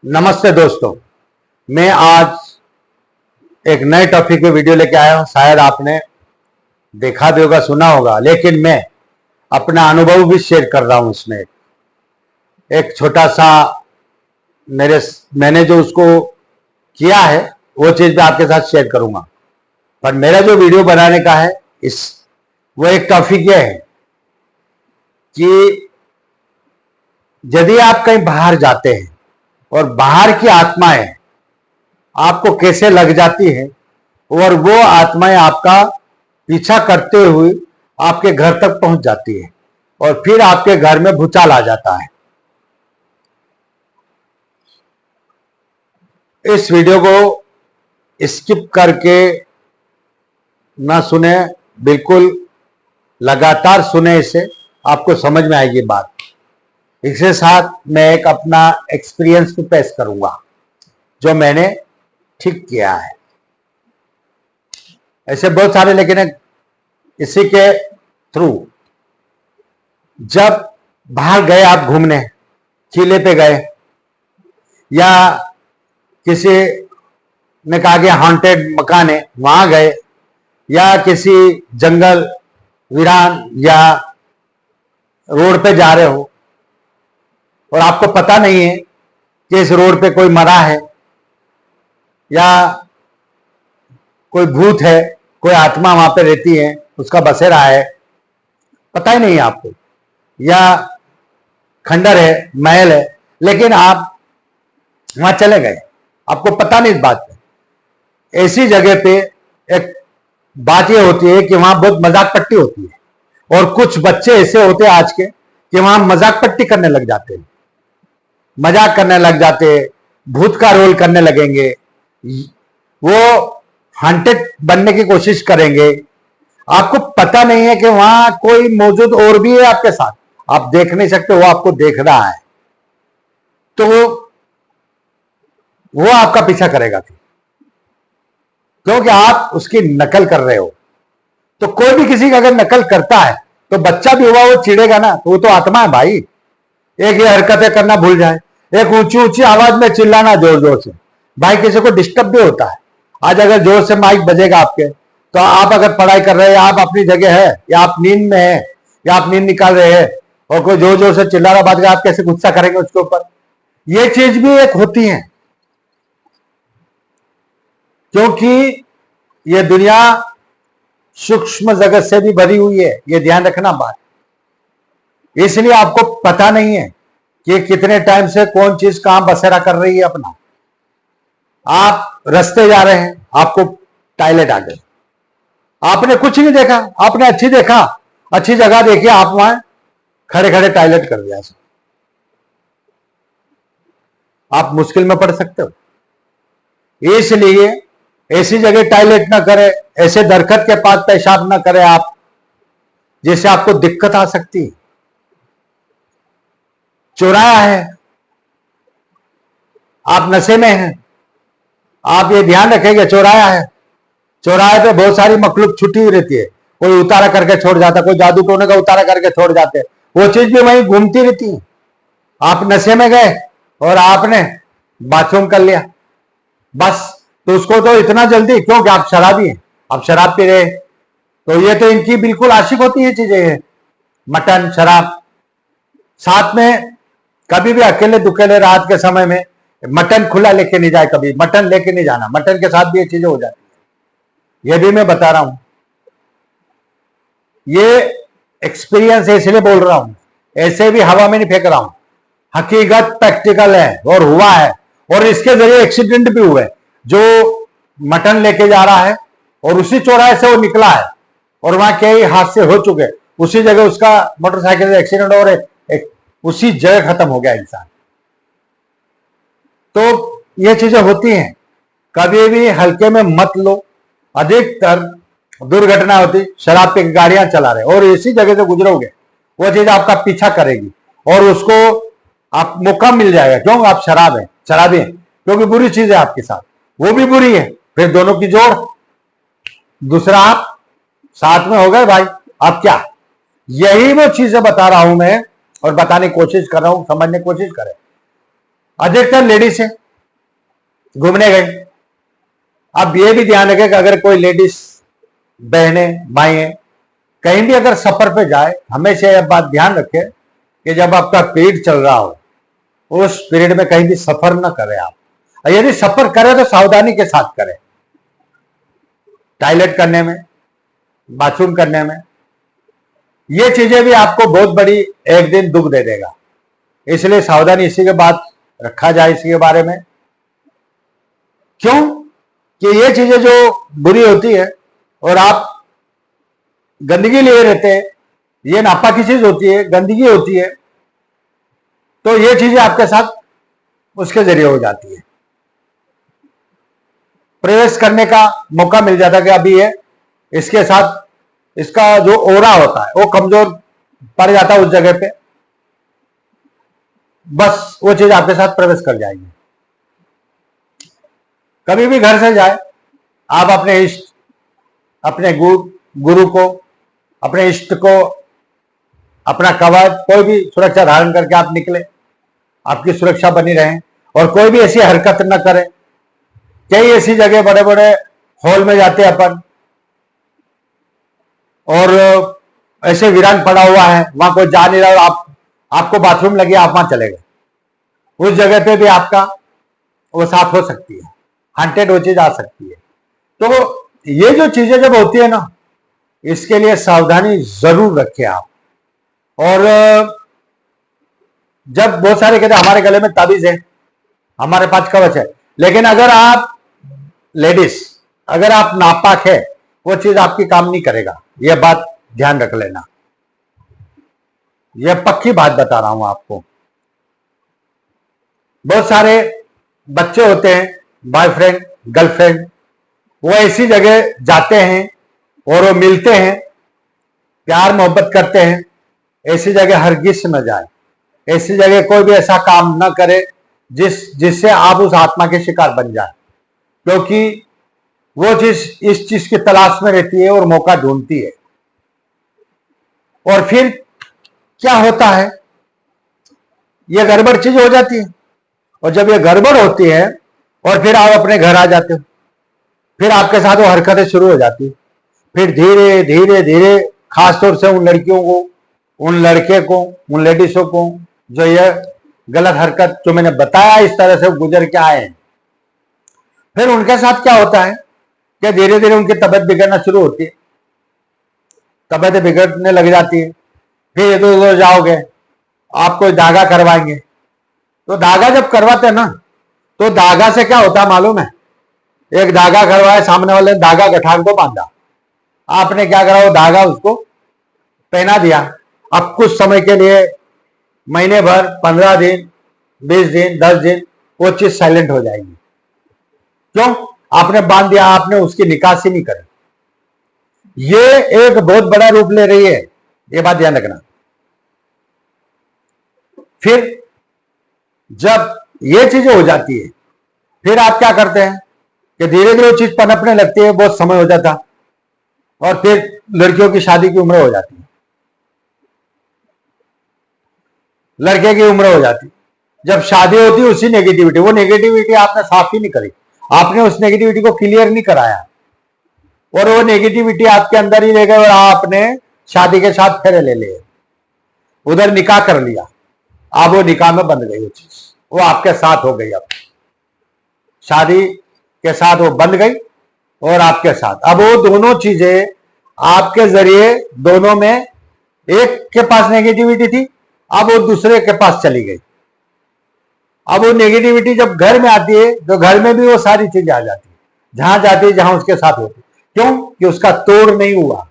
नमस्ते दोस्तों, मैं आज एक नए टॉपिक पे वीडियो लेके आया हूं। शायद आपने देखा भी होगा, सुना होगा, लेकिन मैं अपना अनुभव भी शेयर कर रहा हूं। इसमें एक छोटा सा मैंने जो उसको किया है वो चीज मैं आपके साथ शेयर करूंगा। पर मेरा जो वीडियो बनाने का है वो एक टॉपिक ये है कि यदि आप कहीं बाहर जाते हैं और बाहर की आत्माएं आपको कैसे लग जाती है और वो आत्माएं आपका पीछा करते हुए आपके घर तक पहुंच जाती है और फिर आपके घर में भूचाल आ जाता है। इस वीडियो को स्किप करके ना सुने, बिल्कुल लगातार सुने, इससे आपको समझ में आएगी बात। इसके साथ मैं एक अपना एक्सपीरियंस भी पेश करूंगा जो मैंने ठीक किया है। ऐसे बहुत सारे, लेकिन इसी के थ्रू जब बाहर गए आप घूमने, किले पे गए या किसी ने कहा कि हॉन्टेड मकान है वहां गए, या किसी जंगल वीरान या रोड पे जा रहे हो और आपको पता नहीं है कि इस रोड पे कोई मरा है या कोई भूत है, कोई आत्मा वहां पे रहती है, उसका बसेरा है, पता ही नहीं है आपको, या खंडर है, महल है, लेकिन आप वहां चले गए, आपको पता नहीं इस बात पे। ऐसी जगह पे एक बात यह होती है कि वहां बहुत मजाक पट्टी होती है और कुछ बच्चे ऐसे होते हैं आज के कि वहां मजाक पट्टी करने लग जाते हैं, मजाक करने लग जाते, भूत का रोल करने लगेंगे, वो हंटेड बनने की कोशिश करेंगे। आपको पता नहीं है कि वहां कोई मौजूद और भी है आपके साथ, आप देख नहीं सकते, वो आपको देख रहा है, तो वो आपका पीछा करेगा फिर, क्योंकि आप उसकी नकल कर रहे हो। तो कोई भी किसी का अगर नकल करता है तो बच्चा भी हुआ वो चिढ़ेगा ना, तो वो तो आत्मा है भाई। एक ये हरकतें करना भूल जाए, एक ऊंची ऊंची आवाज में चिल्लाना जोर जोर से, भाई किसी को डिस्टर्ब भी होता है। आज अगर जोर से माइक बजेगा आपके, तो आप अगर पढ़ाई कर रहे हैं, आप अपनी जगह है या आप नींद में है या आप नींद निकाल रहे हैं और कोई जोर जोर से चिल्ला रहा बात कर, आप कैसे गुस्सा करेंगे उसके ऊपर। ये चीज भी एक होती है, क्योंकि ये दुनिया सूक्ष्म जगत से भी भरी हुई है, ये ध्यान रखना बात। इसलिए आपको पता नहीं है कि कितने टाइम से कौन चीज कहां बसेरा कर रही है अपना। आप रास्ते जा रहे हैं, आपको टॉयलेट आ गए, आपने कुछ नहीं देखा, आपने अच्छी जगह देखी, आप वहां खड़े खड़े टॉयलेट कर दिया, आप मुश्किल में पड़ सकते हो। इसलिए ऐसी जगह टॉयलेट ना करें, ऐसे दरख्त के पास पेशाब ना करें आप, जिससे आपको दिक्कत आ सकती है। चौराहा है, आप नशे में हैं, आप ये ध्यान रखेंगे चौराहा है, चौराहे पे बहुत सारी मखलूक छुट्टी हुई रहती है, कोई उतारा करके छोड़ जाता, कोई जादू टोने का उतारा करके छोड़ जाते, वो चीज भी वहीं घूमती रहती है। आप नशे में गए और आपने बाथरूम कर लिया, बस, तो उसको तो इतना जल्दी, क्योंकि आप शराबी हैं, आप शराब पी रहे, तो ये तो इनकी बिल्कुल आशिक होती है चीजें, मटन शराब। साथ में कभी भी अकेले दुकेले रात के समय में मटन खुला लेके नहीं जाए, कभी मटन लेके नहीं जाना, मटन के साथ भी ये चीजें हो जाती है। ये भी मैं बता रहा हूं, ये एक्सपीरियंस है इसलिए बोल रहा हूं, ऐसे भी हवा में नहीं फेंक रहा हूं, हकीकत प्रैक्टिकल है और हुआ है, और इसके जरिए एक्सीडेंट भी हुए। जो मटन लेके जा रहा है और उसी चौराहे से वो निकला है और वहां कई हादसे हो चुके, उसी जगह उसका मोटरसाइकिल से एक्सीडेंट और उसी जगह खत्म हो गया इंसान। तो ये चीजें होती हैं, कभी भी हल्के में मत लो। अधिकतर दुर्घटना होती शराब पे गाड़ियां चला रहे और इसी जगह से गुजरोगे, वो चीज आपका पीछा करेगी और उसको आप मौका मिल जाएगा, क्यों, आप शराबी हैं, क्योंकि बुरी चीज है आपके साथ, वो भी बुरी है, फिर दोनों की जोड़, दूसरा आप साथ में हो गए भाई, आप क्या। यही वो चीजें बता रहा हूं मैं और बताने की कोशिश कर रहा हूं, समझने की कोशिश करें। अधिकतर लेडीज है, घूमने गए। अब ये भी ध्यान रखें कि अगर कोई लेडीज बहनें भाई कहीं भी अगर सफर पे जाए, हमेशा यह बात ध्यान रखें कि जब आपका पीरियड चल रहा हो उस पीरियड में कहीं भी सफर न करें आप। और यदि सफर करें तो सावधानी के साथ करें, टॉयलेट करने में, बाथरूम करने में। ये चीजें भी आपको बहुत बड़ी एक दिन दुख दे देगा, इसलिए सावधानी इसी के बाद रखा जाए इसी के बारे में। क्यों कि ये चीजें जो बुरी होती है और आप गंदगी लिए रहते हैं, ये नापाकी चीज होती है, गंदगी होती है, तो ये चीजें आपके साथ उसके जरिए हो जाती है। प्रवेश करने का मौका मिल जाता है कि अभी ये इसके साथ इसका जो ओरा होता है वो कमजोर पड़ जाता है उस जगह पे, बस वो चीज आपके साथ प्रवेश कर जाएगी। कभी भी घर से जाए आप अपने इष्ट, अपने गुरु को, अपने इष्ट को, अपना कवच, कोई भी सुरक्षा धारण करके आप निकले, आपकी सुरक्षा बनी रहे। और कोई भी ऐसी हरकत न करे। कई ऐसी जगह बड़े बड़े हॉल में जाते हैं अपन और ऐसे वीरान पड़ा हुआ है, वहां कोई जा नहीं रहा और आपको बाथरूम लगे, आप वहां चले गए, उस जगह पे भी आपका वो साथ हो सकती है, हॉन्टेड वो चीज आ सकती है। तो ये जो चीजें जब होती है ना, इसके लिए सावधानी जरूर रखें आप। और जब बहुत सारे कहते हैं हमारे गले में ताबीज है, हमारे पास कवच है, लेकिन अगर आप लेडीज, अगर आप नापाक है, वो चीज आपकी काम नहीं करेगा। यह बात ध्यान रख लेना, यह पक्की बात बता रहा हूं आपको। बहुत सारे बच्चे होते हैं, बॉयफ्रेंड गर्लफ्रेंड, वो ऐसी जगह जाते हैं और वो मिलते हैं, प्यार मोहब्बत करते हैं। ऐसी जगह हरगिज न जाए, ऐसी जगह कोई भी ऐसा काम न करे जिससे आप उस आत्मा के शिकार बन जाए, क्योंकि वो चीज इस चीज की तलाश में रहती है और मौका ढूंढती है। और फिर क्या होता है, ये गड़बड़ चीज हो जाती है। और जब ये गड़बड़ होती है और फिर आप अपने घर आ जाते हो, फिर आपके साथ वो हरकतें शुरू हो जाती है। फिर धीरे धीरे धीरे, खासतौर से उन लड़कियों को, उन लड़के को, उन लेडीजों को जो ये गलत हरकत जो मैंने बताया इस तरह से गुजर के आए हैं, फिर उनके साथ क्या होता है कि धीरे धीरे उनकी तबीयत बिगड़ना शुरू होती है, तबीयत बिगड़ने लग जाती है। फिर इधर उधर जाओगे, आपको धागा करवाएंगे, तो धागा जब करवाते हैं ना, तो धागा से क्या होता है मालूम है? एक धागा करवाया, सामने वाले ने धागा गठान को बांधा, आपने क्या करा, वो धागा उसको पहना दिया। अब कुछ समय के लिए, महीने भर, 15 दिन, 20 दिन, 10 दिन, वो चीज साइलेंट हो जाएगी। क्यों? आपने बांध दिया, आपने उसकी निकासी नहीं करी। ये एक बहुत बड़ा रूप ले रही है, ये बात ध्यान रखना। फिर जब ये चीजें हो जाती है, फिर आप क्या करते हैं कि धीरे धीरे वो चीज पनपने लगती है, बहुत समय हो जाता, और फिर लड़कियों की शादी की उम्र हो जाती है, लड़के की उम्र हो जाती। जब शादी होती है, उसी नेगेटिविटी, वो नेगेटिविटी आपने साफ ही नहीं करी, आपने उस नेगेटिविटी को क्लियर नहीं कराया, और वो नेगेटिविटी आपके अंदर ही रह गई और आपने शादी के साथ फेरे ले लिए, उधर निकाह कर लिया। अब वो निकाह में बंध गई वो चीज, वो आपके साथ हो गई। अब शादी के साथ वो बंध गई और आपके साथ, अब वो दोनों चीजें आपके जरिए, दोनों में एक के पास नेगेटिविटी थी, अब वो दूसरे के पास चली गई। अब वो नेगेटिविटी जब घर में आती है, तो घर में भी वो सारी चीजें आ जाती है, जहां जाती है, जहां उसके साथ होती। क्यों? कि उसका तोड़ नहीं हुआ,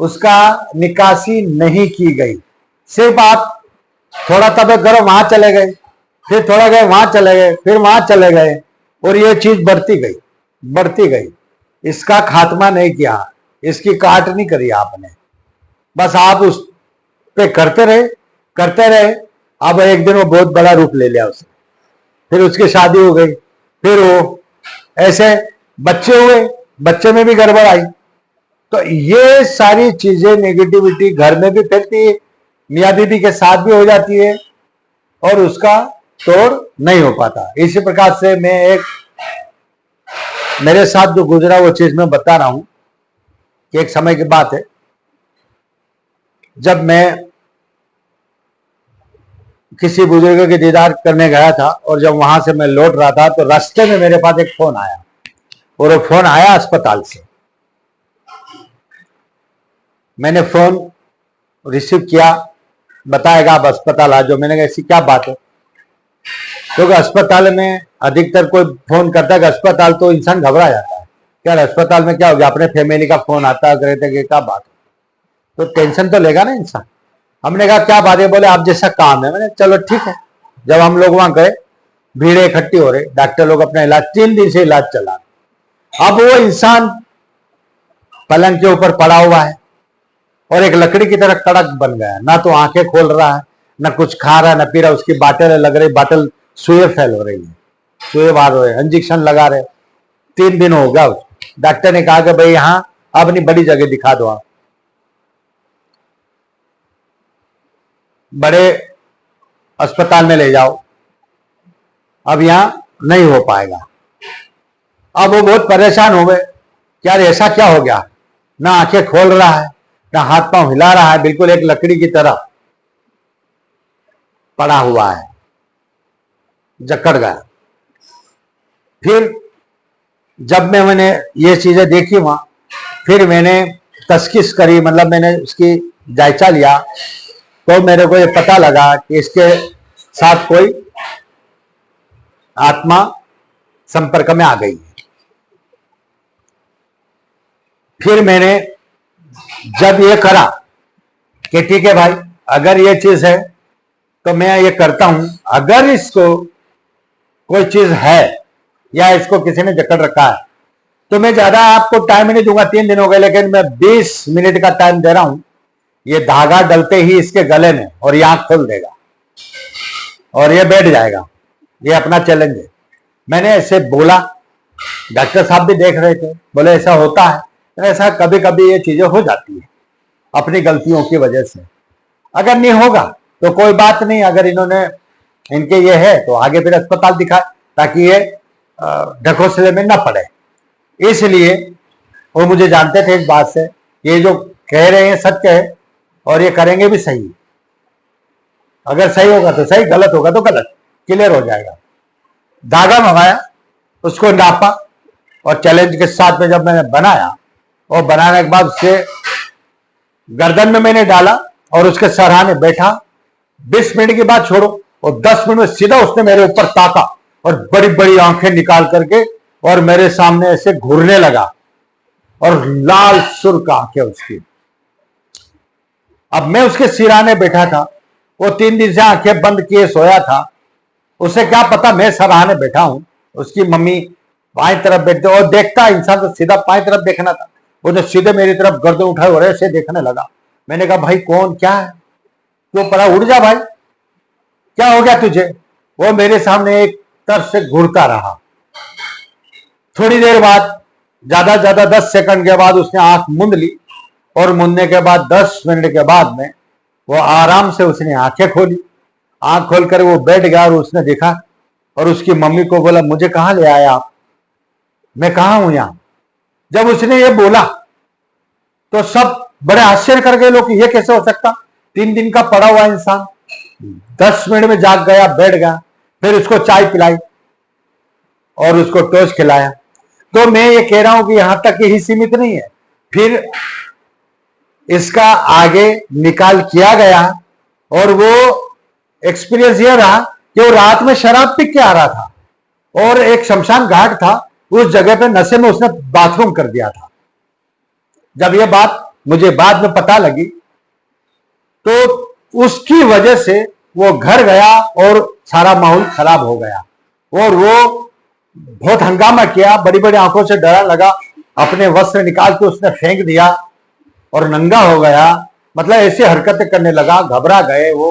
उसका निकासी नहीं की गई। सिर्फ आप थोड़ा तबीयत करो, वहां चले गए, फिर थोड़ा गए, वहां चले गए, फिर वहां चले गए, और ये चीज बढ़ती गई, बढ़ती गई। इसका खात्मा नहीं किया, इसकी काट नहीं करी आपने, बस आप उस पे करते रहे, करते रहे। अब एक दिन वो बहुत बड़ा रूप ले लिया उसने, फिर उसकी शादी हो गई, फिर वो ऐसे बच्चे हुए, बच्चे में भी गड़बड़ आई। तो ये सारी चीजें, नेगेटिविटी घर में भी फैलती है, मियाँ बीबी के साथ भी हो जाती है, और उसका तोड़ नहीं हो पाता। इसी प्रकार से मैं मेरे साथ जो गुजरा वो चीज मैं बता रहा हूं कि एक समय की बात है, जब मैं किसी बुजुर्ग के दीदार करने गया था और जब वहां से मैं लौट रहा था तो रास्ते में मेरे पास एक फोन आया, और वो फोन आया अस्पताल से। मैंने फोन रिसीव किया, बताएगा आप अस्पताल आ जाओ। मैंने कहा ऐसी क्या बात है, क्योंकि अस्पताल में अधिकतर कोई फोन करता है कि अस्पताल तो इंसान घबरा जाता है, यार अस्पताल में क्या हो गया, अपने फैमिली का फोन आता है, कहते कि क्या बात है, तो टेंशन तो लेगा ना इंसान। हमने कहा क्या बात है, बोले आप जैसा काम है। मैंने चलो ठीक है। जब हम लोग वहां गए, भीड़ इकट्ठी हो रही, डॉक्टर लोग अपना इलाज, 3 दिन से इलाज चला। अब वो इंसान पलंग के ऊपर पड़ा हुआ है और एक लकड़ी की तरह कड़क बन गया, ना तो आंखें खोल रहा है, ना कुछ खा रहा है, ना पी रहा। उसकी बाटल लग रही, बाटल सुए फैल हो रही है, सुए बाहर हो रहे, इंजेक्शन लगा रहे। 3 दिन हो गया। डॉक्टर ने कहा कि भाई यहां अपनी बड़ी जगह दिखा दो, आप बड़े अस्पताल में ले जाओ, अब यहां नहीं हो पाएगा। अब वो बहुत परेशान हो गए, यार ऐसा क्या हो गया, ना आंखें खोल रहा है, ना हाथ पांव हिला रहा है, बिल्कुल एक लकड़ी की तरह पड़ा हुआ है, जकड़ गया। फिर जब मैंने ये चीजें देखी वहां, फिर मैंने तस्कीस करी, मतलब मैंने उसकी जायजा लिया, तो मेरे को ये पता लगा कि इसके साथ कोई आत्मा संपर्क में आ गई है। फिर मैंने जब ये करा कि ठीक है भाई, अगर ये चीज है तो मैं ये करता हूं, अगर इसको कोई चीज है या इसको किसी ने जकड़ रखा है तो मैं ज्यादा आपको टाइम नहीं दूंगा, 3 दिन हो गए, लेकिन मैं 20 मिनट का टाइम दे रहा हूं। ये धागा डलते ही इसके गले में और ये आंख खोल देगा और ये बैठ जाएगा, ये अपना चैलेंज है। मैंने ऐसे बोला, डॉक्टर साहब भी देख रहे थे, बोले ऐसा होता है, ऐसा कभी कभी ये चीजें हो जाती है अपनी गलतियों की वजह से। अगर नहीं होगा तो कोई बात नहीं, अगर इन्होंने इनके ये है तो आगे फिर अस्पताल दिखाए, ताकि ये ढकोसले में न पड़े। इसलिए वो मुझे जानते थे इस बात से, ये जो कह रहे हैं सत्य है और ये करेंगे भी सही। अगर सही होगा तो सही, गलत होगा तो गलत, क्लियर हो जाएगा। धागा मंगाया, उसको नापा और चैलेंज के साथ में जब मैंने बनाया, और बनाने के बाद उससे गर्दन में मैंने डाला और उसके सराहने बैठा। 20 मिनट के बाद छोड़ो, और 10 मिनट में सीधा उसने मेरे ऊपर ताका और बड़ी बड़ी आंखें निकाल करके और मेरे सामने ऐसे घूरने लगा, और लाल सुर्ख आंखें उसकी। अब मैं उसके सिराने बैठा था, वो 3 दिन से आंखें बंद किए सोया था। उसे क्या पता मैं सराहने बैठा हूं, उसकी मम्मी बाएं तरफ बैठते, और देखता इंसान तो सीधा बाएं तरफ देखना था, वो जो सीधे मेरी तरफ गर्दन उठाए और ऐसे देखने लगा। मैंने कहा भाई कौन, क्या है, क्यों पड़ा, उड़ जा भाई, क्या हो गया तुझे। वो मेरे सामने एक तरफ से घूरता रहा। थोड़ी देर बाद, ज्यादा ज्यादा 10 सेकंड के बाद उसने आंख मूंद ली, और मूंदने के बाद 10 मिनट के बाद में वो आराम से उसने आंखें खोली। आंख खोलकर वो बैठ गया और उसने देखा और उसकी मम्मी को बोला, मुझे कहां ले आया आप, मैं कहां हूं यहां। जब उसने ये बोला तो सब बड़े आश्चर्य कर गए लोग, ये कैसे हो सकता, 3 दिन का पड़ा हुआ इंसान 10 मिनट में जाग गया, बैठ गया। फिर उसको चाय पिलाई और उसको टोस्ट खिलाया। तो मैं ये कह रहा हूं कि यहां तक ही सीमित नहीं है, फिर इसका आगे निकाल किया गया, और वो एक्सपीरियंस ये रहा कि वो रात में शराब पी के आ रहा था, और एक शमशान घाट था, उस जगह पे नशे में उसने बाथरूम कर दिया था। जब ये बात मुझे बाद में पता लगी तो उसकी वजह से वो घर गया और सारा माहौल खराब हो गया, और वो बहुत हंगामा किया, बड़ी बड़ी आंखों से डरा लगा, अपने वस्त्र निकाल के उसने फेंक दिया और नंगा हो गया। मतलब ऐसी हरकतें करने लगा, घबरा गए वो,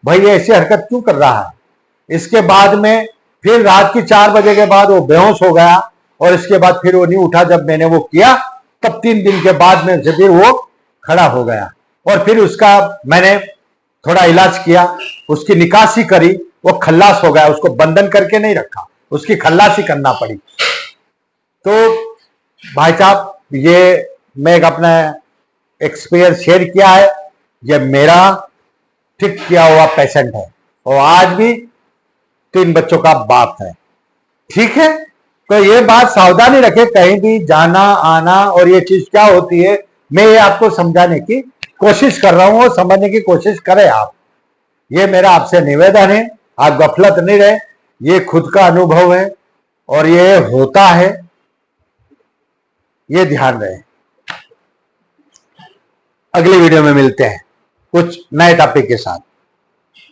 भाई ये ऐसी हरकत क्यों कर रहा है। इसके बाद में फिर रात की 4 बजे के बाद वो बेहोश हो गया, और इसके बाद फिर वो नहीं उठा। जब मैंने वो किया तब 3 दिन के बाद में फिर वो खड़ा हो गया, और फिर उसका मैंने थोड़ा इलाज किया, उसकी निकासी करी, वो खल्लास हो गया, उसको बंधन करके नहीं रखा, उसकी खल्लासी करना पड़ी। तो भाई साहब, ये मैं एक अपना एक्सपीरियंस शेयर किया है। ये मेरा ठीक किया हुआ पेशेंट है और आज भी 3 बच्चों का बाप है। ठीक है, तो ये बात सावधानी रखे, कहीं भी जाना आना, और ये चीज क्या होती है, मैं ये आपको समझाने की कोशिश कर रहा हूं और समझने की कोशिश करें आप। ये मेरा आपसे निवेदन है, आप गफलत नहीं रहे, ये खुद का अनुभव है और ये होता है, ये ध्यान रहे। अगली वीडियो में मिलते हैं कुछ नए टॉपिक के साथ।